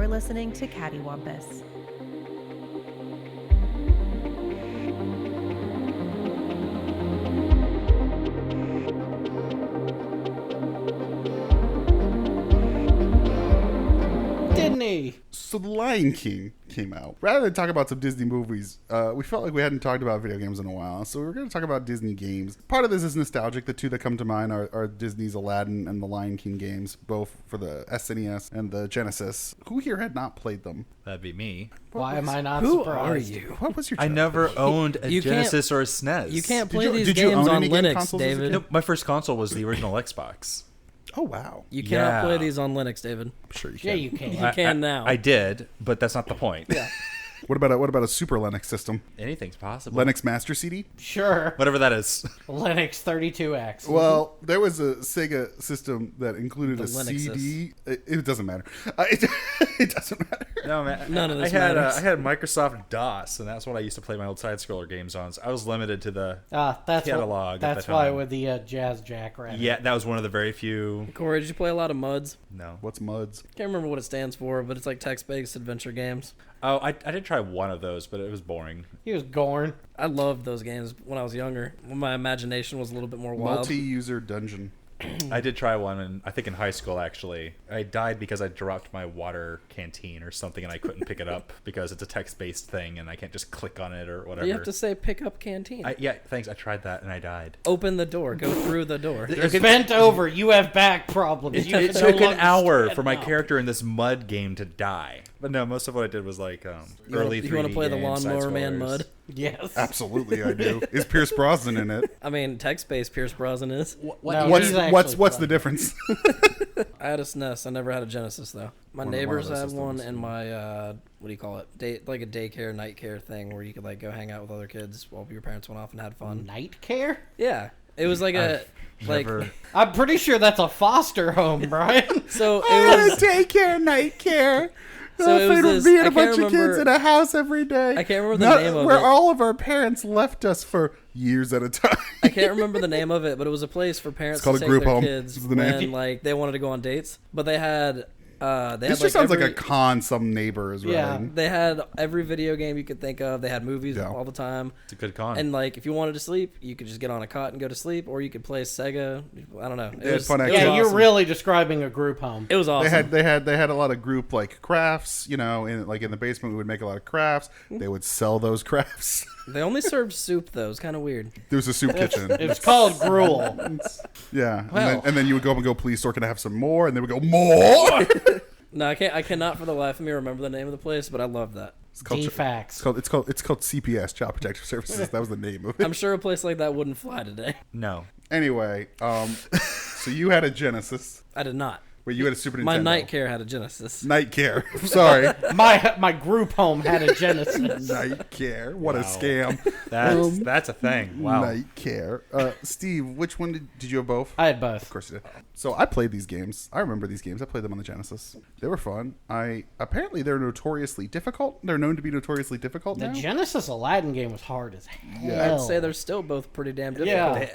You're listening to Cattywampus. Disney. So The Lion King came out. Rather than talk about some Disney movies, we felt like we hadn't talked about video games in a while, so we were going to talk about Disney games. Part of this is nostalgic. The two that come to mind are Disney's Aladdin and The Lion King games, both for the SNES and the Genesis. Who here had not played them? That'd be me. Why am I not Who surprised? are you? What was your I childhood? never owned a You can't- Genesis or a SNES. You can't play you- these did you games own on any game Linux, consoles as a David. kid? No, my first console was the original Xbox. Oh, wow. You cannot Yeah. play these on Linux, David. I'm sure you Yeah, can. you can. You can now. I did, but that's not the point. Yeah. What about a Super Linux system? Anything's possible. Linux Master CD? Sure. Whatever that is. Linux 32X. Well, there was a Sega system that included The a Linuxes. CD. It doesn't matter. It doesn't matter. No, man. None of this I matters. had Microsoft DOS, and that's what I used to play my old side-scroller games on. So I was limited to the That's catalog at That's the why time. with the Jazz Jack right. Yeah, that was one of the very few. Corey, did you play a lot of MUDs? No. What's MUDs? Can't remember what it stands for, but it's like text-based adventure games. Oh, I did try one of those, but it was boring. He was Gorn. I loved those games when I was younger, when my imagination was a little bit more wild. Multi-user dungeon. I did try one, I think in high school, actually. I died because I dropped my water canteen or something, and I couldn't pick it up because it's a text-based thing, and I can't just click on it or whatever. You have to say pick up canteen. Yeah, thanks. I tried that, and I died. Open the door. Go through the door. It Bent over. You have back problems. You It can took no an longer hour stand for my up. character in this mud game to die. But no, most of what I did was like early 3D You want to play the games, Lawnmower Man side-scrollers. MUD? Yes. Absolutely, I do. Is Pierce Brosnan in it? I mean, text-based Pierce Brosnan is. No, What's he's what's actually what's fun. the difference? I had a SNES. I never had a Genesis though. My One of neighbors those had one, systems. and my what do you call it? Like a daycare, night care thing where you could like go hang out with other kids while your parents went off and had fun. Night care? Yeah, it was like Never. I'm pretty sure that's a foster home, Brian. so I it had was. a daycare, night care. So it was this- me and I a bunch can't of kids remember- in a house every day. I can't remember the name of where it. all of our parents left us for years at a time. I can't remember the name of it, but it was a place for parents It's called to a take group their home. kids This is the name. when like they wanted to go on dates. But they had This just sounds like a con some neighbor is Yeah. running. They had every video game you could think of. They had movies Yeah. all the time. It's a good con. And like, if you wanted to sleep, you could just get on a cot and go to sleep, or you could play Sega. I don't know. They had fun it was Yeah, activities. you're awesome. really describing a group home. It was awesome. They had a lot of group like crafts, in the basement we would make a lot of crafts. They would sell those crafts. They only served soup though. It's kind of weird. There was a soup kitchen. It's called gruel. Yeah. Well. And then you would go up and go, please, store, can I have some more? And they would go, more? No, I cannot for the life of me remember the name of the place, but I love that. It's called, D-Fax. it's called CPS, Child Protective Services. That was the name of it. I'm sure a place like that wouldn't fly today. No. Anyway, so you had a Genesis. I did not. Wait, you had a Super Nintendo. My night care had a Genesis. Night Care. Sorry. My group home had a Genesis. Night Care. What a Wow. scam. That's a thing. Wow. Night Care. Steve, which one did you have both? I had both. Of course you did. So I played these games. I remember these games. I played them on the Genesis. They were fun. Apparently they're notoriously difficult. They're known to be notoriously difficult The now. Genesis Aladdin game was hard as hell. Yeah. I'd say they're still both pretty damn difficult. Yeah.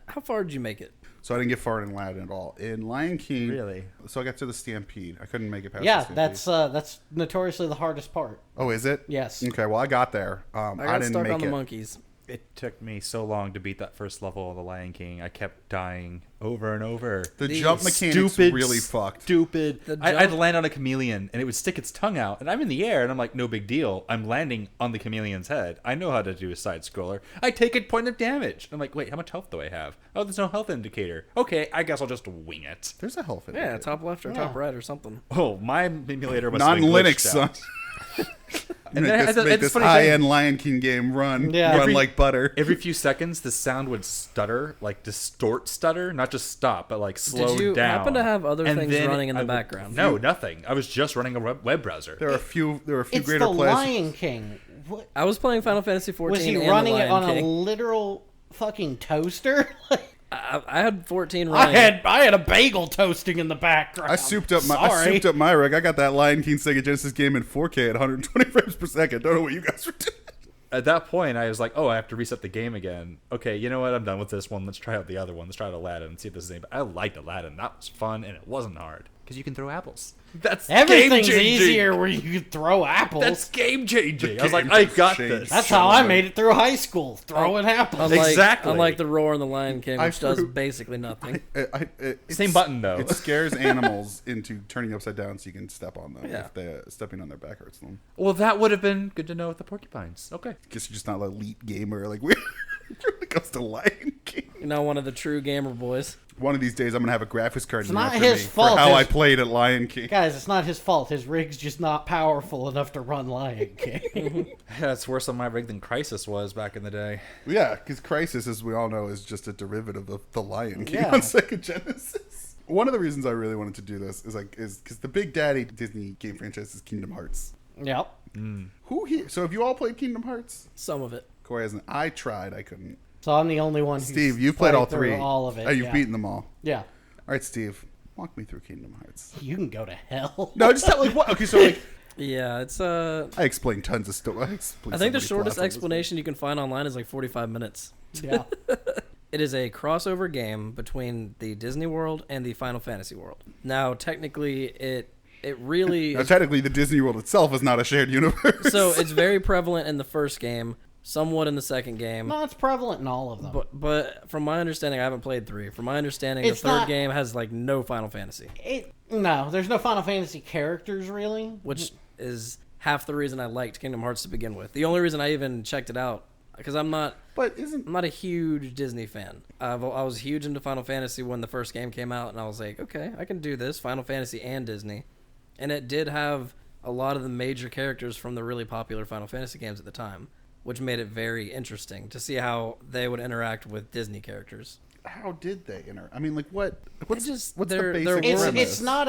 How far did you make it? So I didn't get far in Aladdin at all. In Lion King, Really? So I got to the Stampede. I couldn't make it past. Yeah, the Stampede. that's notoriously the hardest part. Oh, is it? Yes. Okay. Well, I got there. I got didn't stuck make on the it. monkeys. It took me so long to beat that first level of The Lion King. I kept dying over and over. The The jump mechanics Stupid, really fucked. Stupid. The I'd jump- land on a chameleon and it would stick its tongue out, and I'm in the air and I'm like, no big deal. I'm landing on the chameleon's head. I know how to do a side scroller. I take a point of damage. I'm like, wait, how much health do I have? Oh, there's no health indicator. Okay, I guess I'll just wing it. There's a health in Yeah, it. top left or top right or something. Oh, my emulator must have been Non-Linux, glitched son. out. Make then- this, and make it's this funny high-end Lion King game run Yeah. like butter. Every few seconds, the sound would stutter, like distort stutter, not just stop, but like slow down. Did you happen to have other And things then running in the I would- background? No, nothing. I was just running a web browser. There are a few It's greater the players. Lion King. What, I was playing Final Fantasy XIV was he and running the it Lion on King. a literal fucking toaster? I had 14 I running. had a bagel toasting in the background. I souped up Sorry. my rig. I got that Lion King Sega Genesis game in 4K at 120 frames per second. Don't know what you guys were doing. At that point, I was like, oh, I have to reset the game again. Okay, you know what? I'm done with this one. Let's try out the other one. Let's try out Aladdin and see if this is any. I liked Aladdin. That was fun, and it wasn't hard. Because you can throw apples. That's Everything's game-changing. easier where you can throw apples. That's game changing. I was like, game I has got changed. this. That's how I made it through high school, throwing apples. Exactly. Unlike the Roar and the Lion King, I which does threw- basically nothing. Same button, though. It scares animals into turning upside down so you can step on them. Yeah. If they stepping on their back hurts them. Well, that would have been good to know with the porcupines. Okay. Guess you're just not an elite gamer like we when it comes to Lion King. You're not one of the true gamer boys. One of these days, I'm gonna have a graphics card named not after his me fault. for how I His- played at Lion King. Guys, it's not his fault. His rig's just not powerful enough to run Lion King. That's worse on my rig than Crisis was back in the day. Yeah, because Crisis, as we all know, is just a derivative of the Lion King Yeah. on Sega Genesis. One of the reasons I really wanted to do this is because the big daddy Disney game franchise is Kingdom Hearts. Yep. Who here? So have you all played Kingdom Hearts? Some of it. Corey hasn't. I tried. I couldn't. So I'm the only one who's Steve, you've played all through three. all of it. Oh, you've yeah. beaten them all. Yeah. All right, Steve, walk me through Kingdom Hearts. You can go to hell. No, just tell like what? Okay, so like Yeah, it's I explained tons of stuff. I think the shortest explanation you can find online is like 45 minutes. Yeah. It is a crossover game between the Disney World and the Final Fantasy world. Now, technically, it really Now, is, technically, the Disney World itself is not a shared universe. so it's very prevalent in the first game, somewhat in the second game. No, it's prevalent in all of them. But from my understanding, I haven't played 3. From my understanding, It's the third not- game has like no Final Fantasy, No, there's no Final Fantasy characters really. which is half the reason I liked Kingdom Hearts to begin with. The only reason I even checked it out, because I'm not a huge Disney fan. I was huge into Final Fantasy when the first game came out, and I was like, okay, I can do this, Final Fantasy and Disney. And it did have a lot of the major characters from the really popular Final Fantasy games at the time, which made it very interesting to see how they would interact with Disney characters. How did they enter? I mean, like what? What's the they're basic It's premise? it's not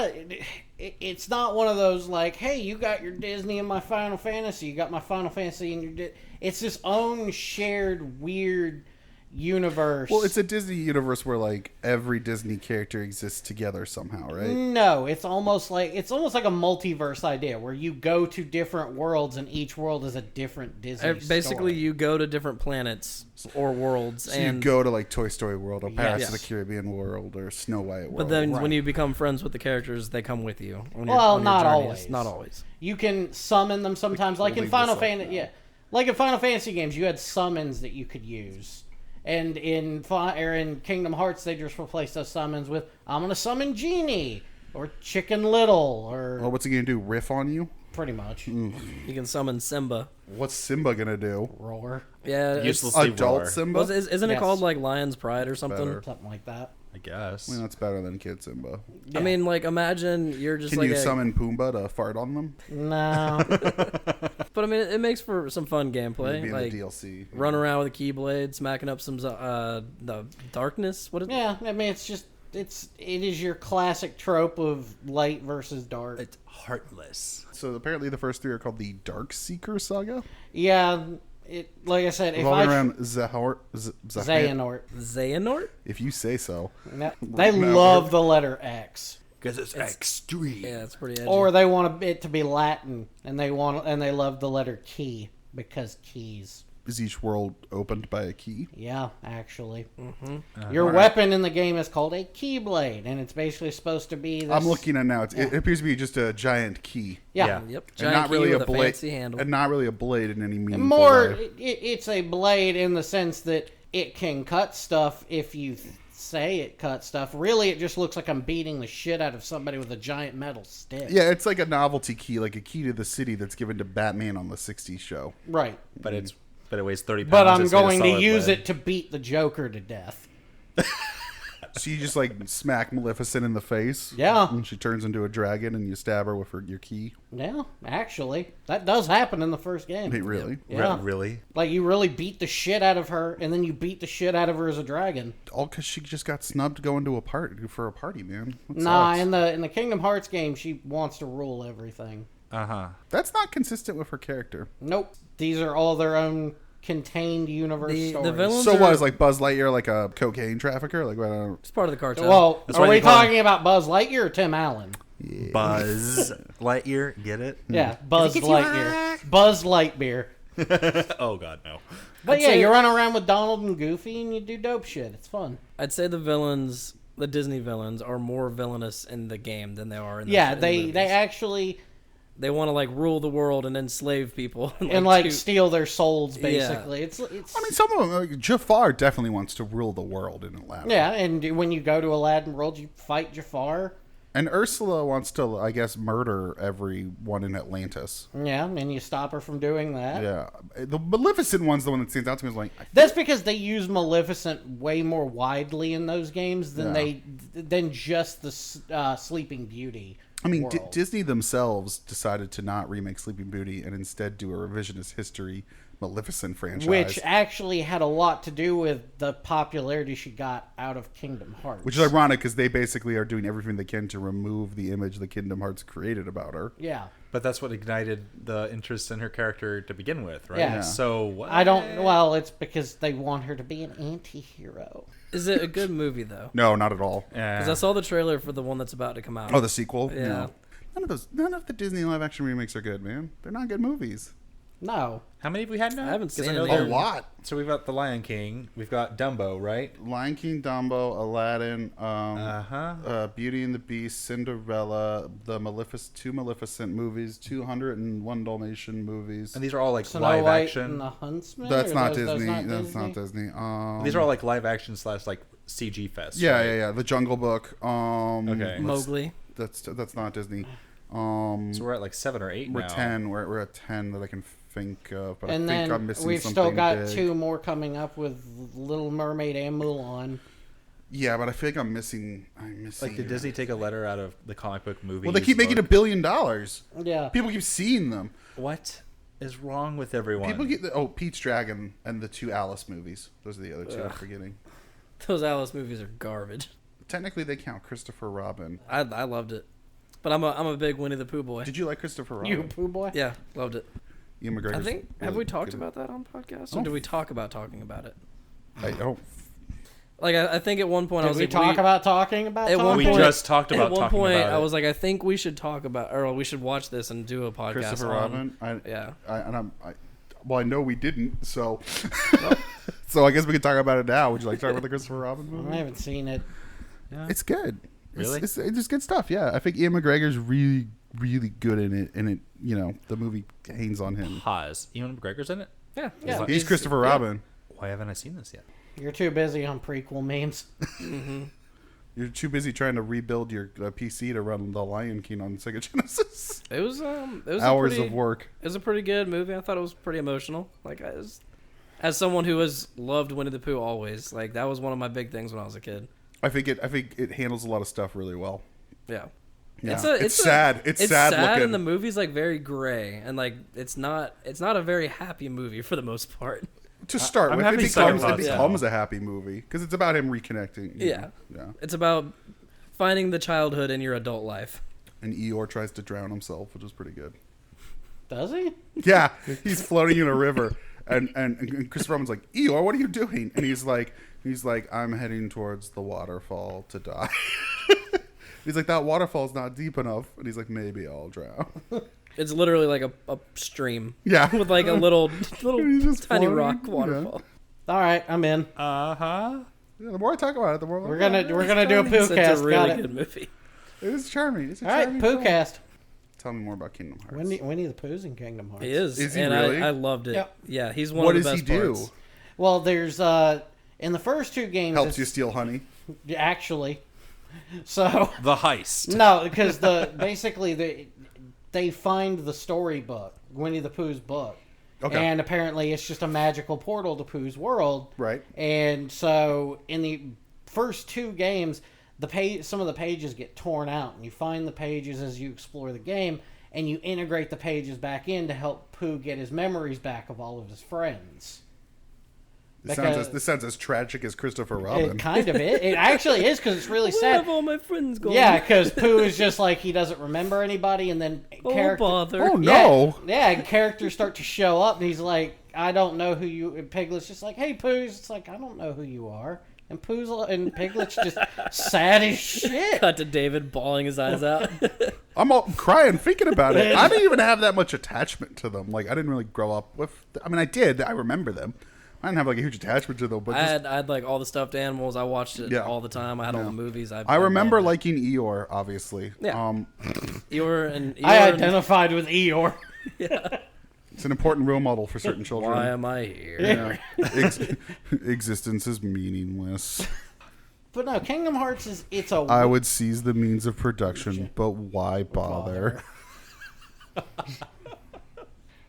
it's not one of those like, hey, you got your Disney and my Final Fantasy, you got my Final Fantasy and your it's its own shared weird universe. Well, it's a Disney universe where like every Disney character exists together somehow, right? No, it's almost like a multiverse idea where you go to different worlds and each world is a different Disney Basically, story. you go to different planets or worlds, So and you go to like Toy Story World or Pirates of Yes. the Caribbean World or Snow White World. but then Right. when you become friends with the characters, they come with you. On Well, on not journeys. always. Not always. You can summon them sometimes, like in leave Final this like Fantasy. that. Yeah, like in Final Fantasy games, you had summons that you could use, and in Kingdom Hearts, they just replaced those summons with "I'm gonna summon Genie" or Chicken Little, or Well, what's he gonna do? Riff on you? pretty much You can summon Simba. What's Simba gonna do? Roar, Yeah, it's, Uselessly Adult roar, Simba? isn't it Yes. called like Lion's Pride or something? Better. something like that. I guess. I mean, that's better than Kid Simba. I mean, like imagine you're just Can like you a, summon Pumbaa to fart on them? No, but I mean, it makes for some fun gameplay. Maybe in Like the DLC. run around with a keyblade, smacking up some the darkness. What is yeah. I mean, it is your classic trope of light versus dark. It's heartless. So apparently the first three are called the Dark Seeker Saga. Yeah, like I said, if Revolving I around Zahor. Xehanort, Xehanort? If you say so. no, they No, love the letter X. Because it's extreme. Yeah, it's pretty edgy. Or they want it to be Latin, and they love the letter key because keys. Is each world opened by a key? Yeah, actually, Mm-hmm. your weapon in the game is called a keyblade, and it's basically supposed to be. This, I'm looking at now. It appears to be just a giant key, Yeah, Yeah. Yep. and Giant not really key a with blade, fancy handle. and not really a blade in any meaningful more. way. It's a blade in the sense that it can cut stuff if you say it cuts stuff. Really, it just looks like I'm beating the shit out of somebody with a giant metal stick. Yeah, it's like a novelty key, like a key to the city that's given to Batman on the '60s show. Right. But it weighs 30 pounds. But I'm it's made of going to solid use lead. it to beat the Joker to death. So you just like smack Maleficent in the face. Yeah. And she turns into a dragon, and you stab her with your key. Yeah, actually, that does happen in the first game. Wait, really? Yeah. Really? Like, you really beat the shit out of her, and then you beat the shit out of her as a dragon. All because she just got snubbed going to a party man. That Nah, sucks. in the Kingdom Hearts game, she wants to rule everything. Uh-huh. That's not consistent with her character. Nope. These are all their own contained universe The stories. villains So are, what is like Buzz Lightyear like a cocaine trafficker? Like what? I don't. It's part of the cartel. Well, That's are why we they call talking about Buzz Lightyear or Tim Allen? Buzz Lightyear, get it? Yeah, Buzz Lightyear. Buzz Lightbeer. Oh, God, no. But I'd yeah, say- you run around with Donald and Goofy, and you do dope shit. It's fun. I'd say the villains the Disney villains are more villainous in the game than they are in the Yeah, in the they movies. actually They want to like rule the world and enslave people and steal their souls. Basically, it's. I mean, some of them, like, Jafar definitely wants to rule the world in Aladdin. Yeah, and when you go to Aladdin World, you fight Jafar. And Ursula wants to, I guess, murder everyone in Atlantis. Yeah, and you stop her from doing that. Yeah. The Maleficent one's the one that stands out to me. Is like, That's because they use Maleficent way more widely in those games than just the Sleeping Beauty. I mean, world. Disney themselves decided to not remake Sleeping Beauty and instead do a revisionist history Maleficent franchise. Which actually had a lot to do with the popularity she got out of Kingdom Hearts. Which is ironic because they basically are doing everything they can to remove the image the Kingdom Hearts created about her. Yeah. But that's what ignited the interest in her character to begin with, right? Yeah. So what? Well, it's because they want her to be an anti-hero. Is it a good movie though? No, not at all. Because I saw the trailer for the one that's about to come out. Oh, the sequel? Yeah. No. None of the Disney live action remakes are good, man. They're not good movies. No. How many have we had now? I haven't 'Cause seen know any. A there- lot. So we've got The Lion King. We've got Dumbo, right? Lion King, Dumbo, Aladdin, Beauty and the Beast, Cinderella, the two Maleficent movies, 201 Dalmatian movies. And these are all like Snow live White action. and the Huntsman? That's Or not those Disney. not That's not Disney. These are all like live action / like CG fest. Yeah, right? yeah. The Jungle Book. Okay. Mowgli. That's not Disney. So we're at like 7 or 8 We're now. 10. We're at 10 that I can think of, but And I think then I'm missing we've something still got big. 2 more coming up with Little Mermaid and Mulan. Yeah, but I feel like I'm missing. Like, did Disney take a letter out of the comic book movie? Well, they keep making $1 billion. Yeah. People keep seeing them. What is wrong with everyone? People get Pete's Dragon and the 2 Alice movies. Those are the other 2 I'm forgetting. Those Alice movies are garbage. Technically, they count. Christopher Robin. I loved it, but I'm a big Winnie the Pooh boy. Did you like Christopher Robin? You Pooh Boy? Yeah, loved it. Ian McGregor's I think have really we talked good. about that on podcast, Oh. or did we talk about talking about it? I don't. Like I think at one point I Did was we like, talk about talking about at one talking? We point, just talked about at one talking point about I it. was like, I think we should talk about, or we should watch this and do a podcast. Christopher on, Robin. Yeah. Well, I know we didn't, so. So I guess we can talk about it now. Would you like to talk about the Christopher Robin movie? I haven't seen it. It's good. Really? It's just good stuff. Yeah, I think Ian McGregor's really, really good in it, and the movie hangs on him. Pause. Ewan McGregor's in it? Yeah. Yeah. He's Christopher Robin. Why haven't I seen this yet? You're too busy on prequel memes. You're too busy trying to rebuild your PC to run The Lion King on Sega Genesis. It was Hours of work. It was a pretty good movie. I thought it was pretty emotional. Like as someone who has loved Winnie the Pooh always, like that was one of my big things when I was a kid. I think it handles a lot of stuff really well. Yeah. Yeah. It's sad. It's sad looking. and the movie's like very gray, and like it's not a very happy movie for the most part. To start I'm with, having it second becomes thoughts a happy movie because it's about him reconnecting. you Yeah. know? Yeah. It's about finding the childhood in your adult life. And Eeyore tries to drown himself, which is pretty good. Does he? Yeah, he's floating in a river, and Christopher Robin's like, Eeyore, what are you doing? And he's like, I'm heading towards the waterfall to die. He's like, that waterfall's not deep enough, and he's like, maybe I'll drown. It's literally like a stream. Yeah. With like a little He's just tiny floating, rock yeah. waterfall. All right, I'm in. Uh-huh. Yeah, the more I talk about it, the more We're gonna do a Pooh It's cast. a Got really it. good movie. It is charming. It's a All right, charming Pooh film. cast. Tell me more about Kingdom Hearts. Winnie the Pooh's in Kingdom Hearts. He is. Is he and really? I loved it. Yep. Yeah, he's one What of the does best he do? parts. Well, there's in the first 2 games. Helps it's- you steal honey. actually. So The heist. no, because they find the storybook, Winnie the Pooh's book. Okay. And apparently it's just a magical portal to Pooh's world. Right. And so in the first 2 games, some of the pages get torn out, and you find the pages as you explore the game, and you integrate the pages back in to help Pooh get his memories back of all of his friends. This sounds as tragic as Christopher Robin. It kind of is. It actually is, because it's really Where sad. have all my friends gone? Yeah, because Pooh is just like, he doesn't remember anybody, and then Oh, bother. Oh, no. Yeah, and characters start to show up, and he's like, I don't know who you... And Piglet's just like, hey, Pooh. It's like, I don't know who you are. And Piglet's just sad as shit. Cut to David bawling his eyes out. I'm all crying thinking about it. I didn't even have that much attachment to them. Like, I didn't really grow up with... I mean, I did. I remember them. I didn't have like a huge attachment to them, but I had like all the stuffed animals. I watched it all the time. I had all the movies. I remember liking Eeyore, obviously. Yeah. Eeyore I identified with Eeyore. Yeah. It's an important role model for certain children. Why am I here? Existence is meaningless. But no, Kingdom Hearts it's a... I would seize the means of production, but why bother?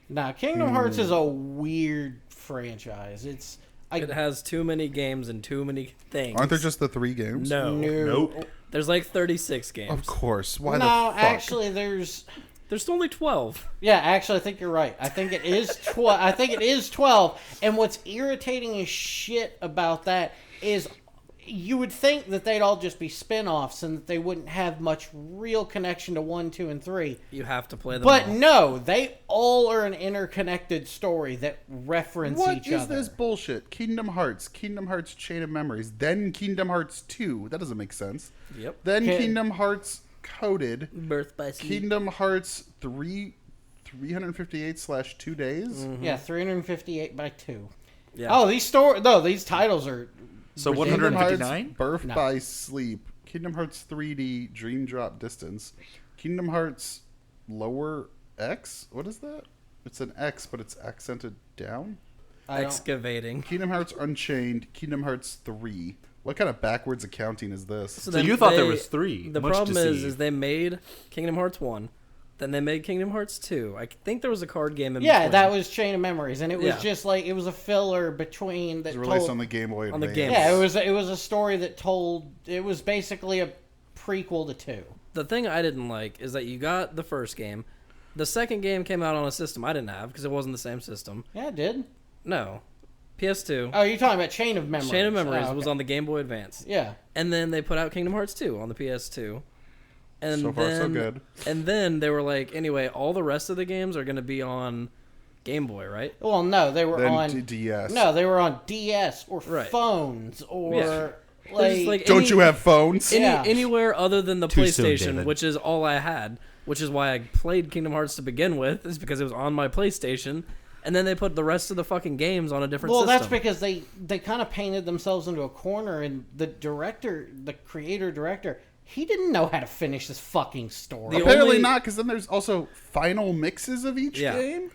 Nah, Kingdom Hearts is a weird franchise. It has too many games and too many things. Aren't there just the 3 games? No. Nope. There's like 36 games. Of course. Why No, the fuck? actually, there's only 12. Yeah, actually, I think you're right. I think it is 12. I think it is 12. And what's irritating as shit about that is you would think that they'd all just be spin-offs and that they wouldn't have much real connection to 1, 2, and 3. You have to play them But all. no, they all are an interconnected story that reference each other. What is this bullshit? Kingdom Hearts Chain of Memories, then Kingdom Hearts 2. That doesn't make sense. Yep. Then Kingdom Hearts Coded. Birth by Sleep. Kingdom Hearts 358/2 days. Mm-hmm. Yeah, 358 by 2. Yeah. Oh, these titles are... So Kingdom Hearts 159? Birth by Sleep. Kingdom Hearts 3D Dream Drop Distance. Kingdom Hearts Lower X. What is that? It's an X, but it's accented down. Excavating. Kingdom Hearts Unchained. Kingdom Hearts 3. What kind of backwards accounting is this? So you thought there was 3. The Much problem deceived. is they made Kingdom Hearts 1. Then they made Kingdom Hearts 2. I think there was a card game in Yeah, between. that was Chain of Memories, and it was Yeah. just like it was a filler between that It was released told. on the Game Boy On the Advance. Game Yeah, it was a story that told. It was basically a prequel to 2. The thing I didn't like is that you got the first game. The second game came out on a system I didn't have because it wasn't the same system. Yeah, it did. No. PS2. Oh, you're talking about Chain of Memories. Chain of Memories Oh, okay. was on the Game Boy Advance. Yeah. And then they put out Kingdom Hearts 2 on the PS2. And So far, then, so good. And then they were like, anyway, all the rest of the games are going to be on Game Boy, right? Well, no, they were Then on DS. No, they were on DS or Right. phones or Yeah. like. There's, like, Don't you have phones? Yeah. Anywhere other than the Too soon, PlayStation, David. which is all I had, which is why I played Kingdom Hearts to begin with, is because it was on my PlayStation. And then they put the rest of the fucking games on a different Well, system. that's because they kind of painted themselves into a corner, and the creator-director, he didn't know how to finish this fucking story. Apparently not, because then there's also final mixes of each Yeah. game.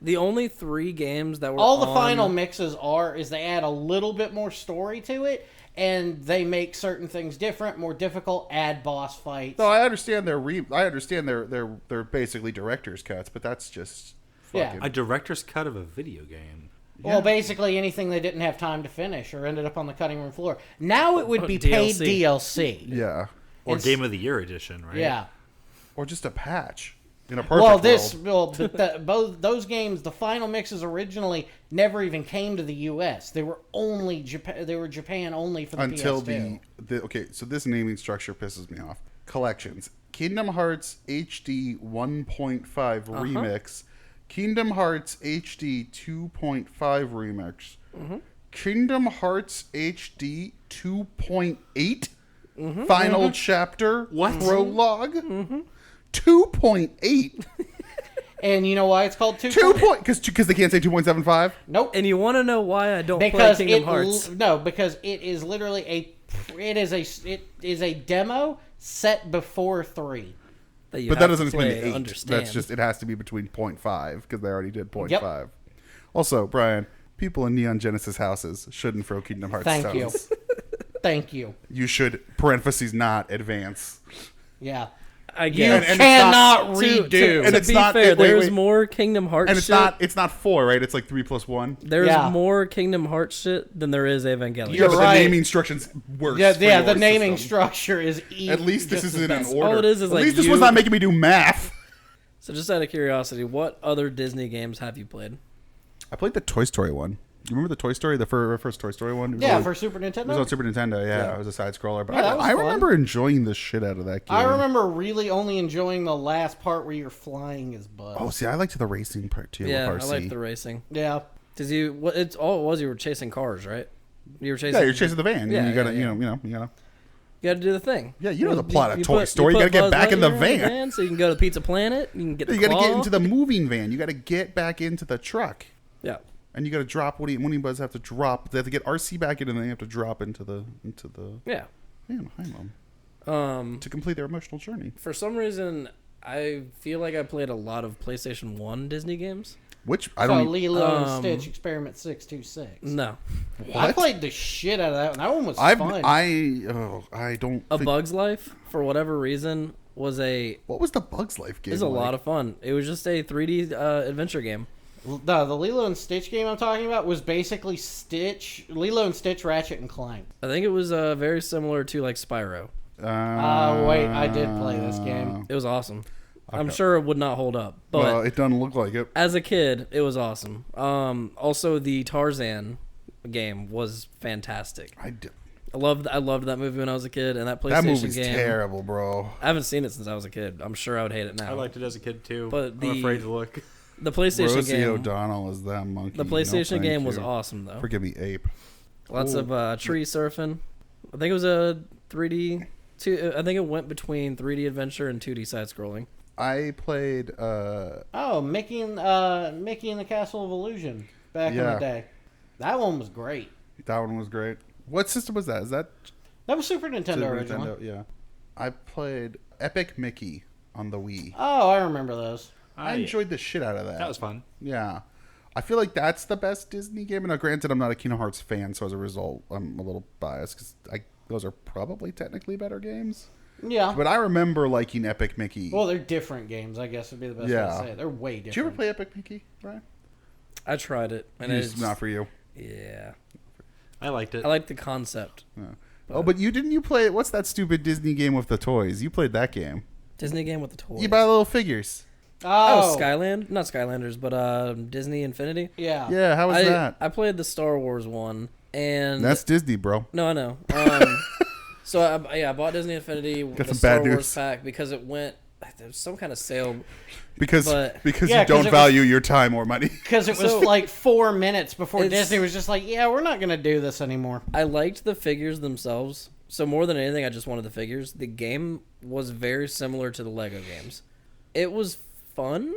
The only 3 games that were All the on- final mixes is they add a little bit more story to it, and they make certain things different, more difficult, add boss fights. No, I understand they're basically director's cuts, but that's just Yeah. fucking. A director's cut of a video game. Well, basically anything they didn't have time to finish or ended up on the cutting room floor. Now it would be paid DLC. DLC. Yeah, Or It's- Game of the Year edition, right? Yeah. or just a patch in a perfect world. But both those games, the final mixes originally never even came to the U.S. They were only Japan. They were Japan only for the Until PS2. the okay, so this naming structure pisses me off. Collections: Kingdom Hearts HD 1.5 remix, Kingdom Hearts HD 2.5 remix, Kingdom Hearts HD 2.8 final chapter prologue. 2.8. And you know why it's called 2? Because they can't say 2.75. Nope. And you want to know why I don't Because play Kingdom Hearts? because it is literally it is a demo set before 3. you But have that doesn't to explain play, the 8. understand. That's just, it has to be between 0.5 because they already did 0.5. Yep. Also, Brian, people in Neon Genesis houses shouldn't throw Kingdom Hearts Thank stones. you. Thank you. You should, parentheses, not advance. Yeah. I You guess. and it's cannot not- redo. To And it's be not- fair, wait, there's wait. more Kingdom Hearts And it's shit. it's not 4, right? It's like 3 plus 1. There's Yeah. more Kingdom Hearts shit than there is Evangelion. You're but right. the naming instruction's worse. Yeah, for yeah. your The naming system. structure is At least this just isn't as in best. order. All it is At like least this you- was not making me do math. So just out of curiosity, what other Disney games have you played? I played the Toy Story one. You remember the Toy Story, the first Toy Story one? It was Yeah, on- for Super It was Nintendo. on Super Nintendo, yeah. It was a side scroller. But Yeah, that was I fun. remember enjoying the shit out of that game. I remember really only enjoying the last part where you're flying as Buzz. Oh, see, I liked the racing part too. Yeah, with I RC. like the racing. Yeah. Cause it's all it was. You were chasing cars, right? You were chasing. Yeah, you're chasing the van. Yeah, you gotta, yeah, yeah. you know. You got to do the thing. Yeah, you know the plot of you Toy Story. You put gotta get Buzz back in the Lightyear van. so you can go to Pizza Planet. You can get the You gotta get claw. into the moving van. You gotta get back into the truck. Yeah. And you got to drop Woody Buzz have to drop. They have to get RC back in, and then they have to drop into the Yeah. Man, hi, Mom. To complete their emotional journey. For some reason, I feel like I played a lot of PlayStation 1 Disney games. Which I don't. Lilo and Stitch Experiment 626. No. I played the shit out of that one. That one was fun. I don't. A Bug's Life, for whatever reason, was a. What was the Bug's Life game? It was a lot of fun. It was just a 3D adventure game. The Lilo and Stitch game I'm talking about was basically Lilo and Stitch, Ratchet and Clank. I think it was very similar to like Spyro. Wait, I did play this game. It was awesome. I'm sure it would not hold up, but Well, it doesn't look like it. as a kid, it was awesome. Also, the Tarzan game was fantastic. I loved that movie when I was a kid, and that PlayStation That movie's game. terrible, bro. I haven't seen it since I was a kid. I'm sure I would hate it now. I liked it as a kid too, But I'm afraid to look. The PlayStation Rosie game. O'Donnell is that monkey. The No, PlayStation thank game was you. awesome though. Forgive me, ape. Lots of tree surfing. I think it was a 3D. I think it went between 3D adventure and 2D side scrolling. I played. Mickey and the Castle of Illusion back in the day. That one was great. That one was great. What system was that? Is that That was Super Nintendo Super originally. Nintendo? Yeah. I played Epic Mickey on the Wii. Oh, I remember those. I enjoyed the shit out of that. That was fun. Yeah. I feel like that's the best Disney game. And now, granted, I'm not a Kingdom Hearts fan, so as a result, I'm a little biased because those are probably technically better games. Yeah. But I remember liking Epic Mickey. Well, they're different games, I guess would be the best way to say it. They're way different. Did you ever play Epic Mickey, Brian? I tried it, and It's not for you. Yeah. I liked it. I liked the concept. Yeah. But you play? What's that stupid Disney game with the toys? You played that game. Disney game with the toys. You buy little figures. Oh, Skyland? Not Skylanders, but Disney Infinity. Yeah. Yeah, how was that? I played the Star Wars one, and That's Disney, bro. No, I know. So I bought Disney Infinity with Got the some Star bad Wars news. pack because it went. There was some kind of sale. Because But- you Yeah, 'cause don't value your time or money. Because it was So- like 4 minutes before It's- Disney was just like, yeah, we're not going to do this anymore. I liked the figures themselves. So more than anything, I just wanted the figures. The game was very similar to the Lego games. It was fun,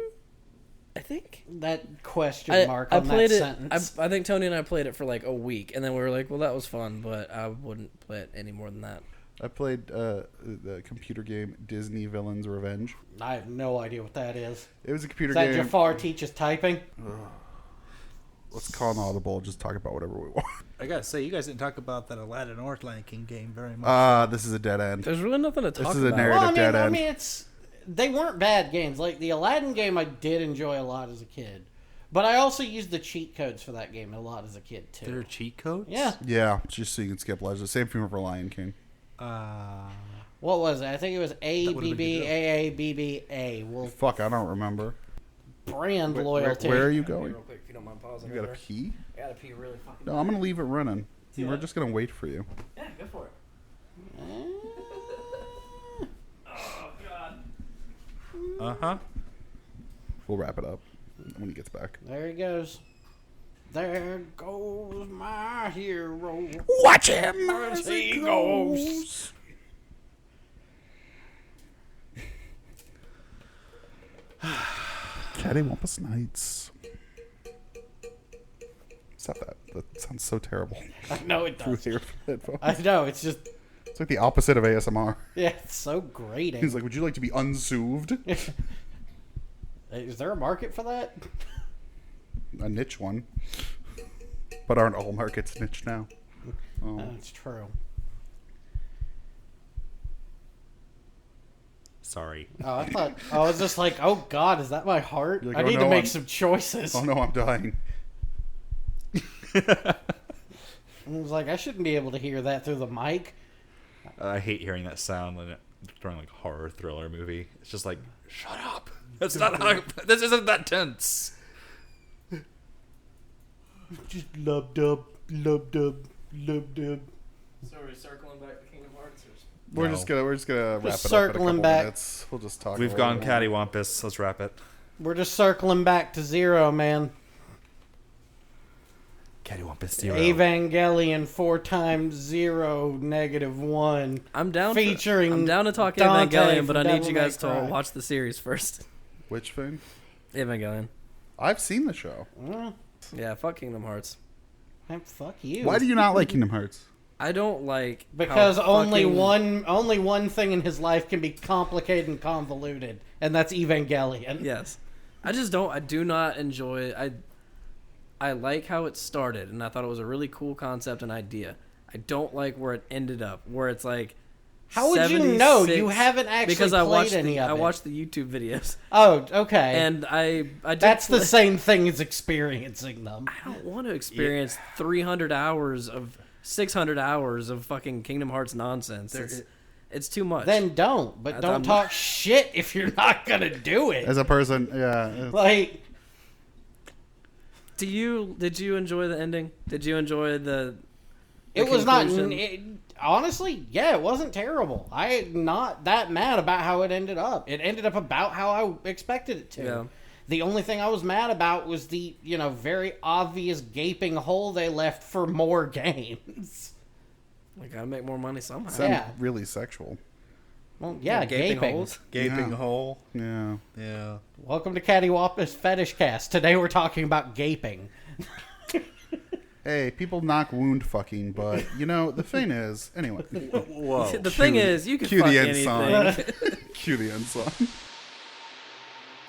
I think. That question mark on played that it. sentence. I think Tony and I played it for like a week, and then we were like, "Well, that was fun, but I wouldn't play it any more than that." I played the computer game Disney Villains Revenge. I have no idea what that is. It was a computer Is that game. Jafar teaches typing? Let's call an audible. Just talk about whatever we want. I gotta say, you guys didn't talk about that Aladdin or Lion King game very much. This is a dead end. There's really nothing to talk This is a about. narrative Well, dead I end. mean, they weren't bad games. Like the Aladdin game, I did enjoy a lot as a kid, but I also used the cheat codes for that game a lot as a kid too. There are cheat codes? Yeah. Yeah, just so you can skip legends. Same thing for Lion King. What was it? I think it was A That would've B been B A A B B A. Well, Fuck, I don't remember. brand loyalty. Where are you going? Real quick, if you don't mind pausing. You got a pee? I gotta pee really fucking. No, I'm gonna leave it running. See We're that? just gonna wait for you. Yeah, go for it. Oh god. Uh-huh. We'll wrap it up when he gets back. There he goes. There goes my hero. Watch him as he goes. Cattywampus Nights. Stop that. That sounds so terrible. I know it Through does. here headphones. I know, it's just, It's like the opposite of ASMR. yeah, it's so grating. He's like, would you like to be unsoothed? Is there a market for that? A niche one. But aren't all markets niche now? Oh. That's true. Sorry. Oh, I was just like, oh God, is that my heart? You're I like, oh, need no, to make I'm- some choices. Oh no, I'm dying. I was like, I shouldn't be able to hear that through the mic. I hate hearing that sound when it's during like a horror thriller movie. It's just like, shut up. That's not how. This isn't that tense. Just lub dub, lub dub, lub dub. So are we circling back to Kingdom Hearts? We're No. just gonna wrap it up in a circling couple back. minutes. We'll just talk. We've a gone little bit more. cattywampus. Let's wrap it. We're just circling back to zero, man. Cattywampus 0. Evangelion 4 times 0 negative 1. I'm down. Featuring I'm down to talk Dante Evangelion, but I from need Devil you May guys to Cry. watch the series first. Which thing? Evangelion. I've seen the show. Yeah, fuck Kingdom Hearts. Man, fuck you. Why do you not like Kingdom Hearts? I don't like Because how only fucking- one thing in his life can be complicated and convoluted, and that's Evangelion. Yes, I just don't. I do not enjoy. I like how it started, and I thought it was a really cool concept and idea. I don't like where it ended up, where it's like. How would you know? 76 You haven't actually because I played watched any of it. I watched the YouTube videos, Oh, okay. and I did That's the play- same thing as experiencing them. I don't want to experience 300 hours of 600 hours of fucking Kingdom Hearts nonsense. It's too much. Then don't. But don't I'm- talk shit if you're not gonna do it. As a person, yeah. Like, did you enjoy the ending? Did you enjoy the it was not. conclusion? Honestly, yeah, it wasn't terrible. I'm not that mad about how it ended up. It ended up about how I expected it to. Yeah. The only thing I was mad about was the, very obvious gaping hole they left for more games. I gotta make more money somehow. Sound Yeah. really sexual. Well, yeah, gaping. holes. Gaping Yeah. hole. Yeah. Yeah. Welcome to Cattywampus Fetish Cast. Today we're talking about gaping. Hey, people knock wound fucking, but the thing is, anyway. Whoa. The thing is, you can Cue fuck the end anything. song. Cue the end song.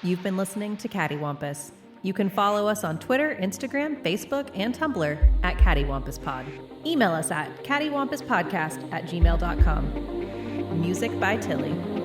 You've been listening to Cattywampus. You can follow us on Twitter, Instagram, Facebook, and Tumblr at CattyWampusPod. Email us at cattywampuspodcast@gmail.com. Music by Tilly.